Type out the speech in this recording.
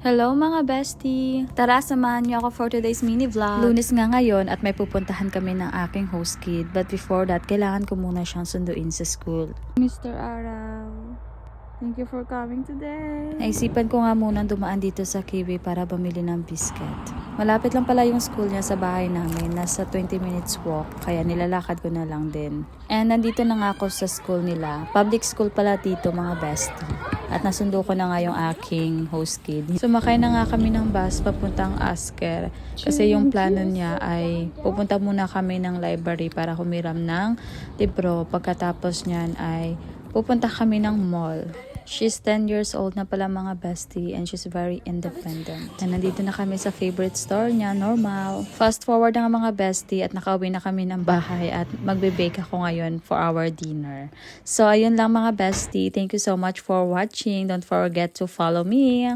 Hello mga bestie! Tara, samahan niyo ako for today's mini vlog. Lunes nga ngayon at may pupuntahan kami ng aking host kid. But before that, kailangan ko muna siyang sunduin sa school. Mr. Araw, thank you for coming today. Naisipan ko nga muna dumaan dito sa Kiwi para bumili ng biscuit. Malapit lang pala yung school niya sa bahay namin. Nasa 20 minutes walk, kaya nilalakad ko na lang din. And nandito na nga ako sa school nila. Public school pala dito mga bestie. At nasundo ko na nga yung aking host kid. Sumakay na nga kami ng bus papuntang Asker. Kasi yung plano niya ay pupunta muna kami ng library para humiram ng libro. Pagkatapos niyan ay pupunta kami ng mall. She's 10 years old na pala mga bestie and she's very independent. And nandito na kami sa favorite store niya, Normal. Fast forward na nga mga bestie at nakauwi na kami ng bahay at magbe-bake ako ngayon for our dinner. So ayun lang mga bestie. Thank you so much for watching. Don't forget to follow me.